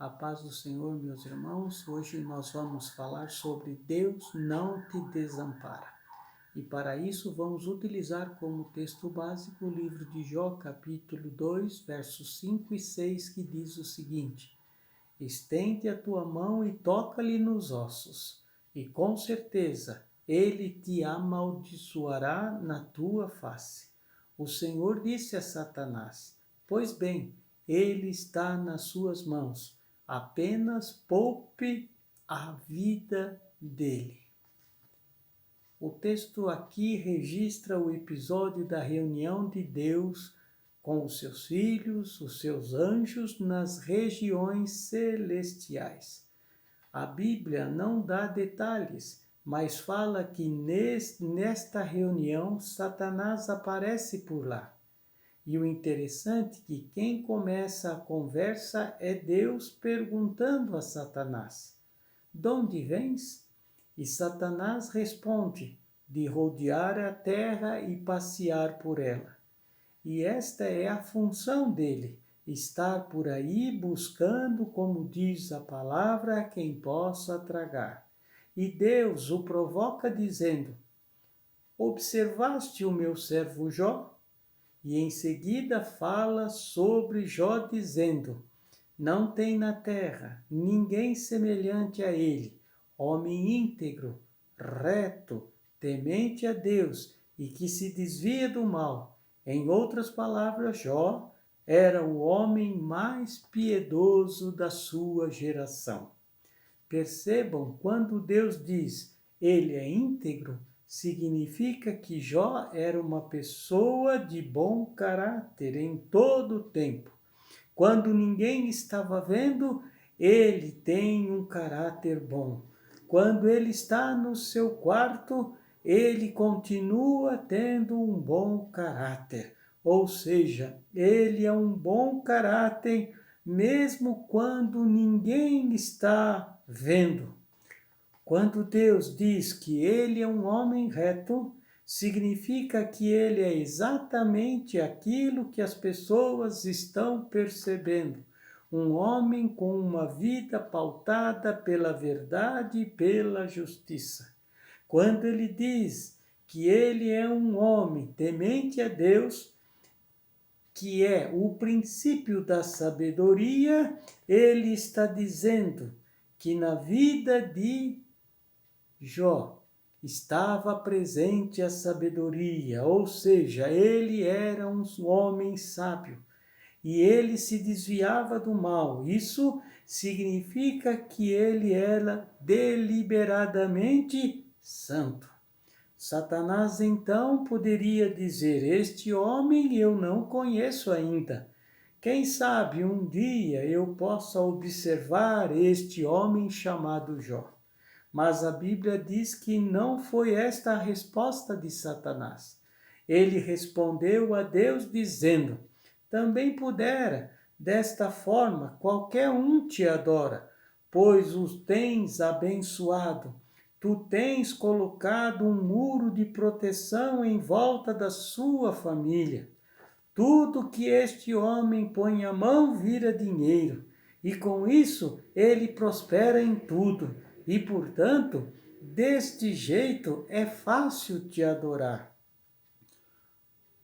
A paz do Senhor, meus irmãos. Hoje nós vamos falar sobre Deus não te desampara. E para isso vamos utilizar como texto básico o livro de Jó, capítulo 2, versos 5 e 6, que diz o seguinte: Estende a tua mão e toca-lhe nos ossos, e com certeza ele te amaldiçoará na tua face. O Senhor disse a Satanás: Pois bem, ele está nas suas mãos, apenas poupe a vida dele. O texto aqui registra o episódio da reunião de Deus com os seus filhos, os seus anjos, nas regiões celestiais. A Bíblia não dá detalhes, mas fala que nesta reunião Satanás aparece por lá. E o interessante é que quem começa a conversa é Deus perguntando a Satanás: De onde vens? E Satanás responde: de rodear a terra e passear por ela. E esta é a função dele, estar por aí buscando, como diz a palavra, quem possa tragar. E Deus o provoca dizendo: Observaste o meu servo Jó? E em seguida fala sobre Jó dizendo: Não tem na terra ninguém semelhante a ele, homem íntegro, reto, temente a Deus e que se desvia do mal. Em outras palavras, Jó era o homem mais piedoso da sua geração. Percebam, quando Deus diz ele é íntegro, significa que Jó era uma pessoa de bom caráter em todo o tempo. Quando ninguém estava vendo, ele tem um caráter bom. Quando ele está no seu quarto, ele continua tendo um bom caráter. Ou seja, ele é um bom caráter mesmo quando ninguém está vendo. Quando Deus diz que ele é um homem reto, significa que ele é exatamente aquilo que as pessoas estão percebendo. Um homem com uma vida pautada pela verdade e pela justiça. Quando ele diz que ele é um homem temente a Deus, que é o princípio da sabedoria, ele está dizendo que na vida de Jó estava presente a sabedoria, ou seja, ele era um homem sábio e ele se desviava do mal. Isso significa que ele era deliberadamente santo. Satanás então poderia dizer: Este homem eu não conheço ainda. Quem sabe um dia eu possa observar este homem chamado Jó. Mas a Bíblia diz que não foi esta a resposta de Satanás. Ele respondeu a Deus dizendo: Também pudera, desta forma, qualquer um te adora, pois os tens abençoado. Tu tens colocado um muro de proteção em volta da sua família. Tudo que este homem põe a mão vira dinheiro, e com isso ele prospera em tudo. E, portanto, deste jeito é fácil te adorar.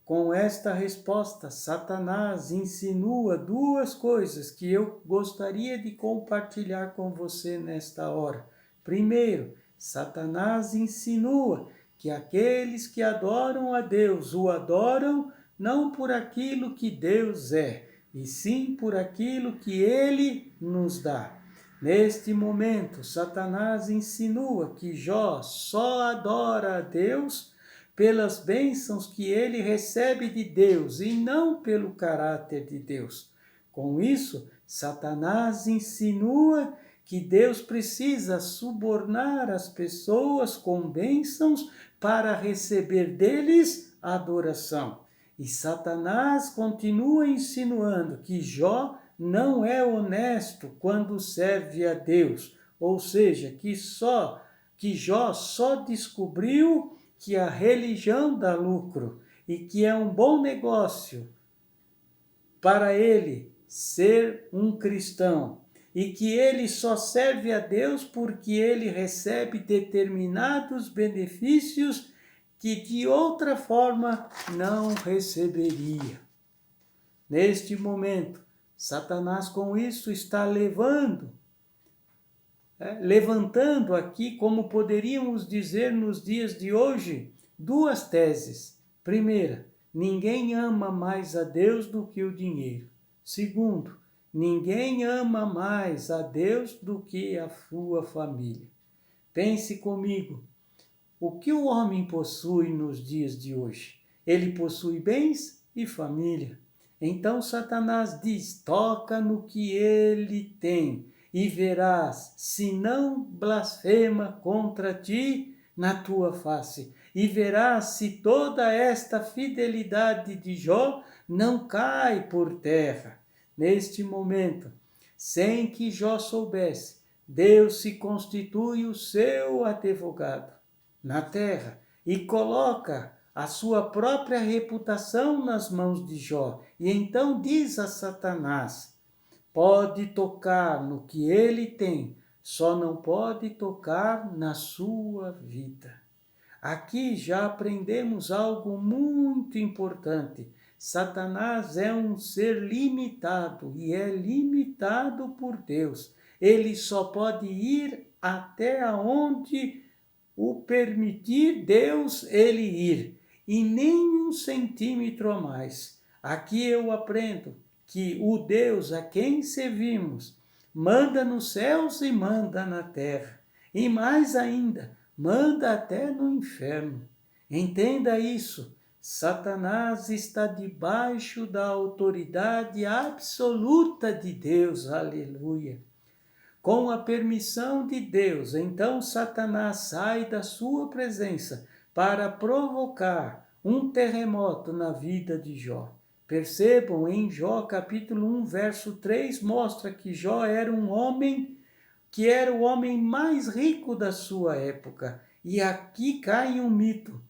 Com esta resposta, Satanás insinua duas coisas que eu gostaria de compartilhar com você nesta hora. Primeiro, Satanás insinua que aqueles que adoram a Deus o adoram não por aquilo que Deus é, e sim por aquilo que Ele nos dá. Neste momento, Satanás insinua que Jó só adora a Deus pelas bênçãos que ele recebe de Deus e não pelo caráter de Deus. Com isso, Satanás insinua que Deus precisa subornar as pessoas com bênçãos para receber deles adoração. E Satanás continua insinuando que Jó não é honesto quando serve a Deus, ou seja, que Jó só descobriu que a religião dá lucro e que é um bom negócio para ele ser um cristão. e que ele só serve a Deus porque ele recebe determinados benefícios que de outra forma não receberia. Neste momento, Satanás com isso está levantando aqui, como poderíamos dizer nos dias de hoje, duas teses. Primeira, ninguém ama mais a Deus do que o dinheiro. Segundo, ninguém ama mais a Deus do que a sua família. Pense comigo, o que o homem possui nos dias de hoje? Ele possui bens e família. Então Satanás diz, toca no que ele tem e verás, se não blasfema contra ti na tua face. E verás se toda esta fidelidade de Jó não cai por terra. Neste momento, sem que Jó soubesse, Deus se constitui o seu advogado na terra e coloca a sua própria reputação nas mãos de Jó. E então diz a Satanás, pode tocar no que ele tem, só não pode tocar na sua vida. Aqui já aprendemos algo muito importante. Satanás é um ser limitado e é limitado por Deus. Ele só pode ir até onde o permitir Deus ele ir, e nem 1 centímetro a mais. Aqui eu aprendo que o Deus a quem servimos manda nos céus e manda na terra, e mais ainda, manda até no inferno. Entenda isso, Satanás está debaixo da autoridade absoluta de Deus, aleluia. Com a permissão de Deus, então Satanás sai da sua presença para provocar um terremoto na vida de Jó. Percebam, em Jó capítulo 1, verso 3, mostra que Jó era um homem que era o homem mais rico da sua época. E aqui cai um mito.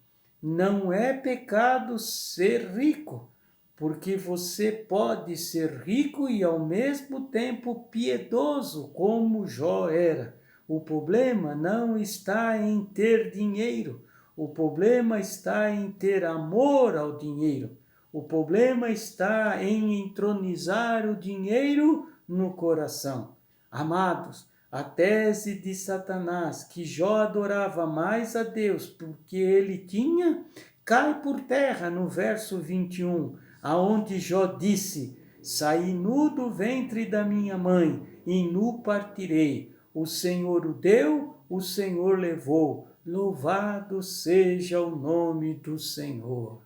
Não é pecado ser rico, porque você pode ser rico e ao mesmo tempo piedoso, como Jó era. O problema não está em ter dinheiro, o problema está em ter amor ao dinheiro. O problema está em entronizar o dinheiro no coração. Amados, a tese de Satanás, que Jó adorava mais a Deus porque ele tinha, cai por terra no verso 21, aonde Jó disse, saí nu do ventre da minha mãe, e nu partirei. O Senhor o deu, o Senhor levou. Louvado seja o nome do Senhor.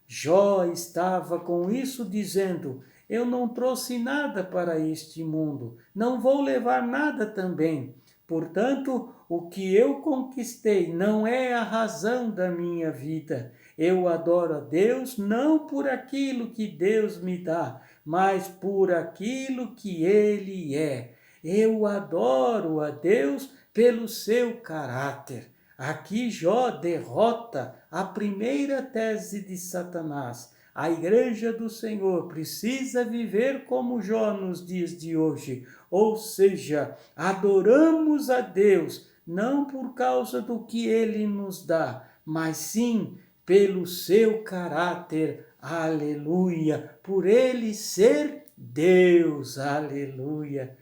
Jó estava com isso dizendo, eu não trouxe nada para este mundo, não vou levar nada também. Portanto, o que eu conquistei não é a razão da minha vida. Eu adoro a Deus não por aquilo que Deus me dá, mas por aquilo que Ele é. Eu adoro a Deus pelo seu caráter. Aqui Jó derrota a primeira tese de Satanás. A igreja do Senhor precisa viver como Jó nos dias de hoje, ou seja, adoramos a Deus não por causa do que Ele nos dá, mas sim pelo seu caráter, aleluia, por Ele ser Deus, aleluia.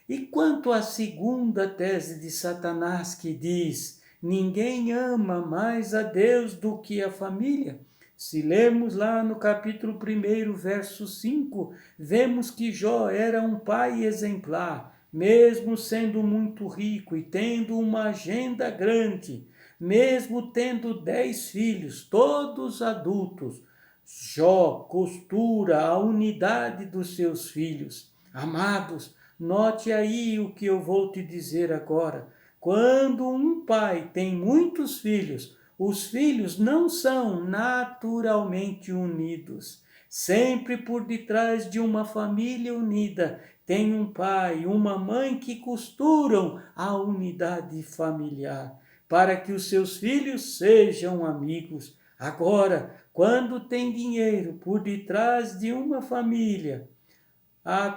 E quanto à segunda tese de Satanás que diz, ninguém ama mais a Deus do que a família. Se lermos lá no capítulo 1, verso 5, vemos que Jó era um pai exemplar, mesmo sendo muito rico e tendo uma agenda grande, mesmo tendo 10 filhos, todos adultos. Jó costura a unidade dos seus filhos. Amados, note aí o que eu vou te dizer agora. Quando um pai tem muitos filhos, os filhos não são naturalmente unidos. Sempre por detrás de uma família unida, tem um pai, uma mãe que costuram a unidade familiar, para que os seus filhos sejam amigos. Agora, quando tem dinheiro por detrás de uma família,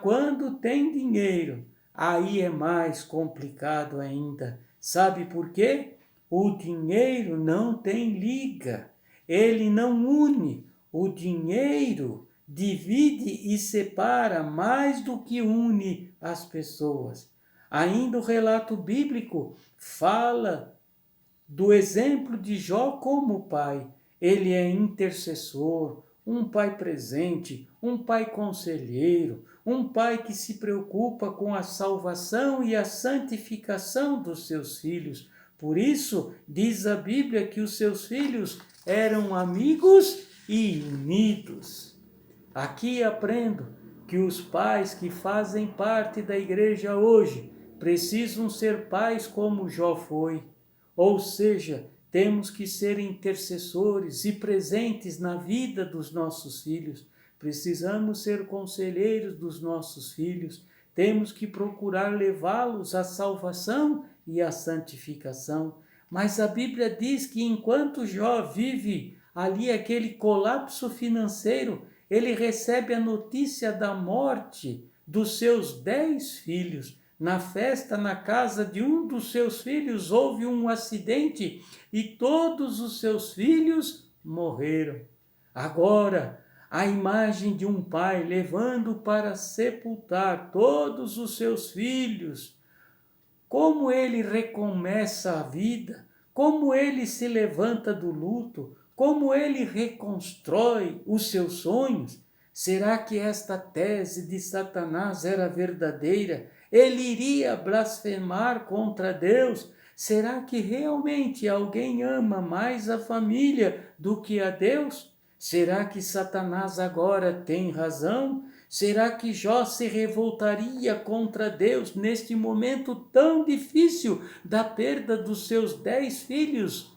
quando tem dinheiro, aí é mais complicado ainda. Sabe por quê? O dinheiro não tem liga, ele não une. O dinheiro divide e separa mais do que une as pessoas. Ainda o relato bíblico fala do exemplo de Jó como pai. Ele é intercessor, um pai presente, um pai conselheiro, um pai que se preocupa com a salvação e a santificação dos seus filhos. Por isso, diz a Bíblia que os seus filhos eram amigos e unidos. Aqui aprendo que os pais que fazem parte da igreja hoje precisam ser pais como Jó foi. Ou seja, temos que ser intercessores e presentes na vida dos nossos filhos. Precisamos ser conselheiros dos nossos filhos. Temos que procurar levá-los à salvação e à santificação. Mas a Bíblia diz que enquanto Jó vive ali aquele colapso financeiro, ele recebe a notícia da morte dos seus 10 filhos. Na festa, na casa de um dos seus filhos, houve um acidente e todos os seus filhos morreram. Agora, a imagem de um pai levando para sepultar todos os seus filhos, como ele recomeça a vida, como ele se levanta do luto, como ele reconstrói os seus sonhos. Será que esta tese de Satanás era verdadeira? Ele iria blasfemar contra Deus? Será que realmente alguém ama mais a família do que a Deus? Será que Satanás agora tem razão? Será que Jó se revoltaria contra Deus neste momento tão difícil da perda dos seus 10 filhos?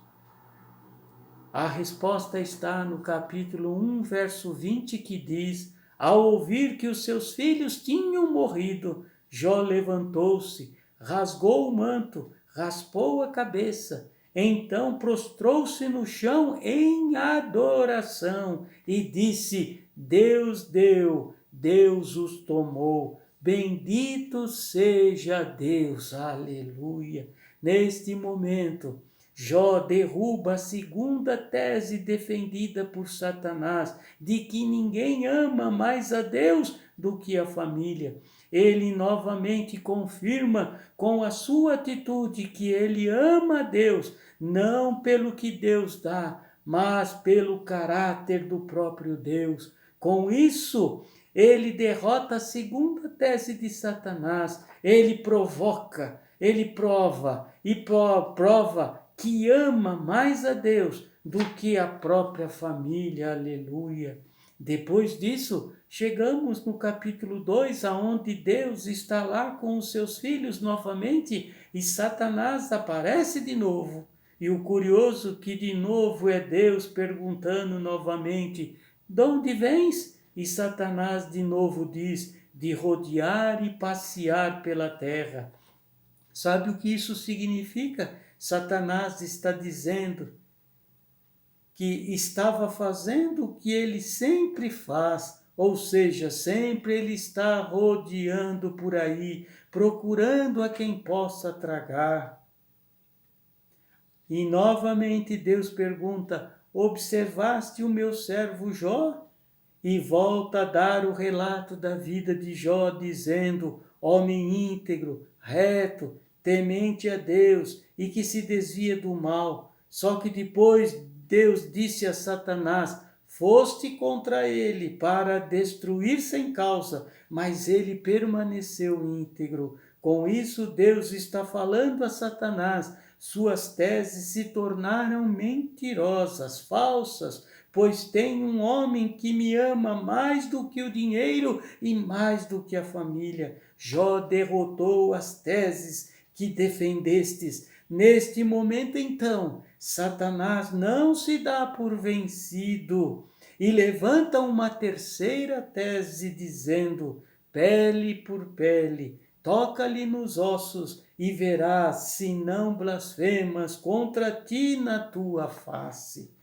A resposta está no capítulo 1, verso 20, que diz: ao ouvir que os seus filhos tinham morrido, Jó levantou-se, rasgou o manto, raspou a cabeça, então prostrou-se no chão em adoração e disse: Deus deu, Deus os tomou, bendito seja Deus, aleluia. Neste momento, Jó derruba a segunda tese defendida por Satanás, de que ninguém ama mais a Deus do que a família. Ele novamente confirma com a sua atitude que ele ama a Deus, não pelo que Deus dá, mas pelo caráter do próprio Deus. Com isso, ele derrota a segunda tese de Satanás. Ele provoca, ele prova e prova que ama mais a Deus do que a própria família, aleluia. Depois disso, chegamos no capítulo 2, aonde Deus está lá com os seus filhos novamente e Satanás aparece de novo. E o curioso que de novo é Deus perguntando novamente: de onde vens? E Satanás de novo diz: de rodear e passear pela terra. Sabe o que isso significa? Satanás está dizendo que estava fazendo o que ele sempre faz, ou seja, sempre ele está rodeando por aí, procurando a quem possa tragar. E novamente Deus pergunta: observaste o meu servo Jó? E volta a dar o relato da vida de Jó, dizendo: homem íntegro, reto, temente a Deus e que se desvia do mal. Só que depois Deus disse a Satanás: foste contra ele para destruir sem causa, mas ele permaneceu íntegro. Com isso, Deus está falando a Satanás: suas teses se tornaram mentirosas, falsas, pois tem um homem que me ama mais do que o dinheiro e mais do que a família. Jó derrotou as teses que defendestes. Neste momento, então, Satanás não se dá por vencido e levanta uma terceira tese dizendo: pele por pele, toca-lhe nos ossos e verás se não blasfemas contra ti na tua face.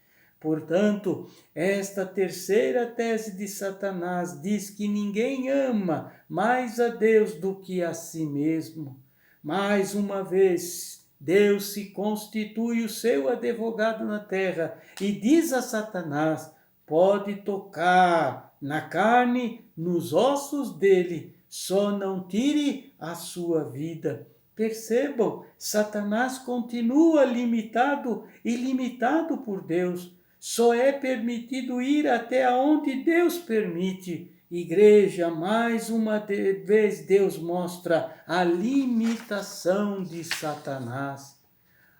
Portanto, esta terceira tese de Satanás diz que ninguém ama mais a Deus do que a si mesmo. Mais uma vez, Deus se constitui o seu advogado na terra e diz a Satanás: pode tocar na carne, nos ossos dele, só não tire a sua vida. Percebam, Satanás continua limitado e limitado por Deus. Só é permitido ir até onde Deus permite. Igreja, mais uma vez Deus mostra a limitação de Satanás.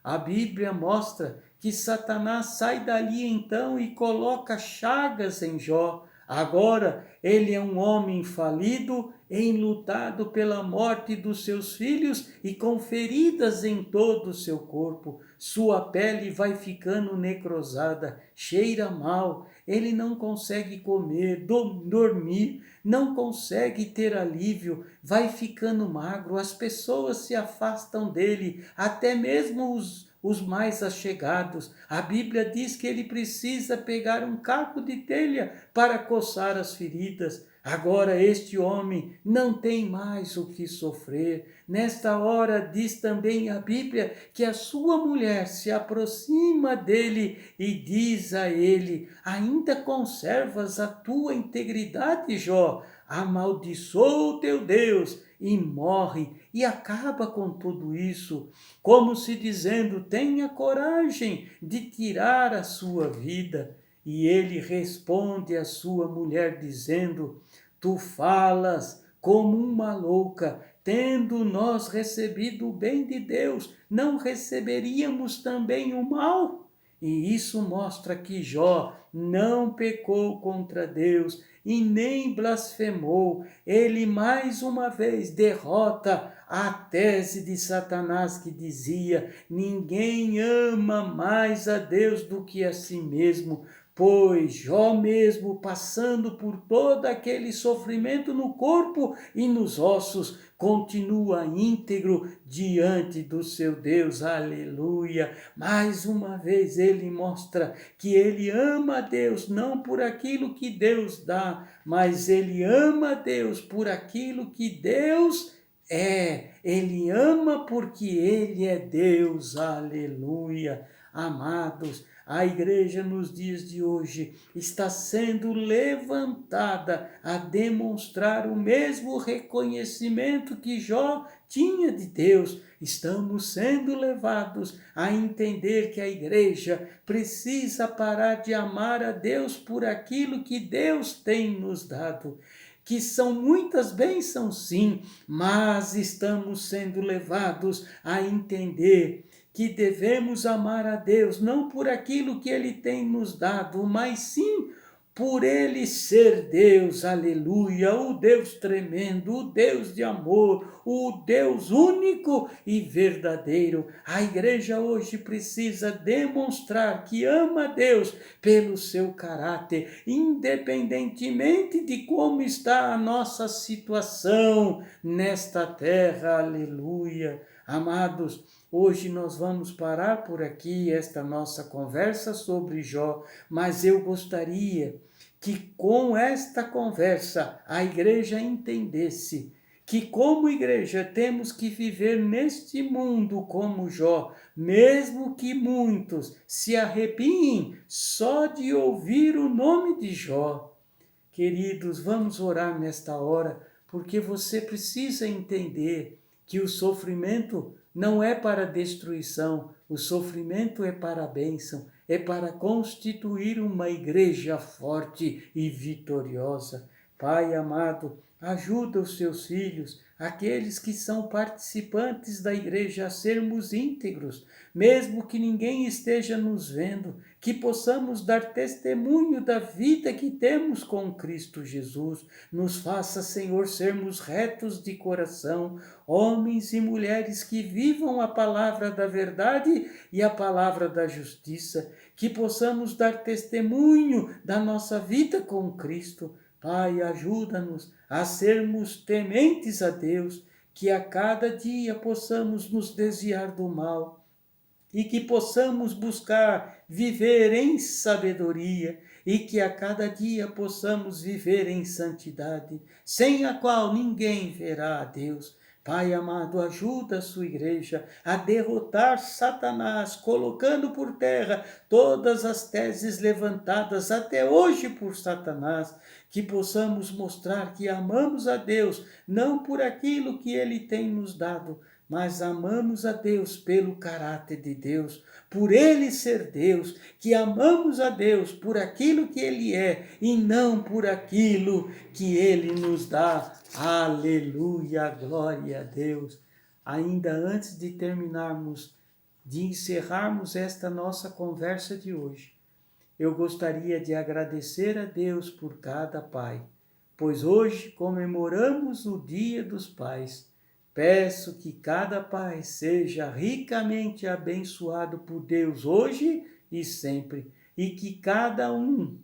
A Bíblia mostra que Satanás sai dali então e coloca chagas em Jó. Agora ele é um homem falido, enlutado pela morte dos seus filhos e com feridas em todo o seu corpo. Sua pele vai ficando necrosada, cheira mal, ele não consegue comer, dormir, não consegue ter alívio, vai ficando magro, as pessoas se afastam dele, até mesmo os mais achegados. A Bíblia diz que ele precisa pegar um caco de telha para coçar as feridas. Agora este homem não tem mais o que sofrer. Nesta hora diz também a Bíblia que a sua mulher se aproxima dele e diz a ele: ainda conservas a tua integridade, Jó? Amaldiçoa o teu Deus e morre, e acaba com tudo isso, como se dizendo: tenha coragem de tirar a sua vida. E ele responde à sua mulher dizendo: tu falas como uma louca, tendo nós recebido o bem de Deus, não receberíamos também o mal? E isso mostra que Jó não pecou contra Deus e nem blasfemou. Ele mais uma vez derrota a tese de Satanás que dizia: ninguém ama mais a Deus do que a si mesmo. Pois Jó mesmo, passando por todo aquele sofrimento no corpo e nos ossos, continua íntegro diante do seu Deus. Aleluia! Mais uma vez ele mostra que ele ama a Deus não por aquilo que Deus dá, mas ele ama a Deus por aquilo que Deus é. Ele ama porque ele é Deus. Aleluia! Amados, a igreja nos dias de hoje está sendo levantada a demonstrar o mesmo reconhecimento que Jó tinha de Deus. Estamos sendo levados a entender que a igreja precisa parar de amar a Deus por aquilo que Deus tem nos dado. Que são muitas bênçãos, sim, mas estamos sendo levados a entender que devemos amar a Deus não por aquilo que Ele tem nos dado, mas sim por Ele ser Deus, aleluia, o Deus tremendo, o Deus de amor, o Deus único e verdadeiro. A igreja hoje precisa demonstrar que ama a Deus pelo seu caráter, independentemente de como está a nossa situação nesta terra, aleluia. Amados, hoje nós vamos parar por aqui esta nossa conversa sobre Jó, mas eu gostaria que com esta conversa a igreja entendesse que como igreja temos que viver neste mundo como Jó, mesmo que muitos se arrepiem só de ouvir o nome de Jó. Queridos, vamos orar nesta hora, porque você precisa entender que o sofrimento não é para destruição, o sofrimento é para a bênção, é para constituir uma igreja forte e vitoriosa. Pai amado, ajuda os seus filhos, aqueles que são participantes da igreja, a sermos íntegros, mesmo que ninguém esteja nos vendo, que possamos dar testemunho da vida que temos com Cristo Jesus. Nos faça, Senhor, sermos retos de coração, homens e mulheres que vivam a palavra da verdade e a palavra da justiça, que possamos dar testemunho da nossa vida com Cristo. Pai, ajuda-nos a sermos tementes a Deus, que a cada dia possamos nos desviar do mal e que possamos buscar viver em sabedoria e que a cada dia possamos viver em santidade, sem a qual ninguém verá a Deus. Pai amado, ajuda a sua igreja a derrotar Satanás, colocando por terra todas as teses levantadas até hoje por Satanás, que possamos mostrar que amamos a Deus, não por aquilo que Ele tem nos dado, mas amamos a Deus pelo caráter de Deus, por Ele ser Deus, que amamos a Deus por aquilo que Ele é e não por aquilo que Ele nos dá. Aleluia, glória a Deus. Ainda antes de terminarmos, de encerrarmos esta nossa conversa de hoje, eu gostaria de agradecer a Deus por cada pai, pois hoje comemoramos o Dia dos Pais. Peço que cada pai seja ricamente abençoado por Deus hoje e sempre, e que cada um,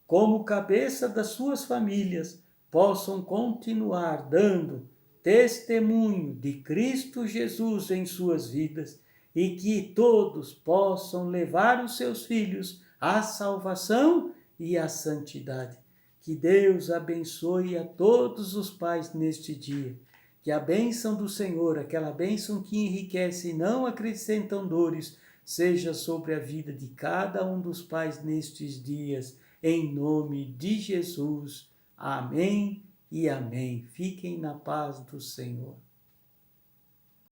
como cabeça das suas famílias, possam continuar dando testemunho de Cristo Jesus em suas vidas e que todos possam levar os seus filhos à salvação e à santidade. Que Deus abençoe a todos os pais neste dia. Que a bênção do Senhor, aquela bênção que enriquece e não acrescentam dores, seja sobre a vida de cada um dos pais nestes dias, em nome de Jesus. Amém e amém. Fiquem na paz do Senhor.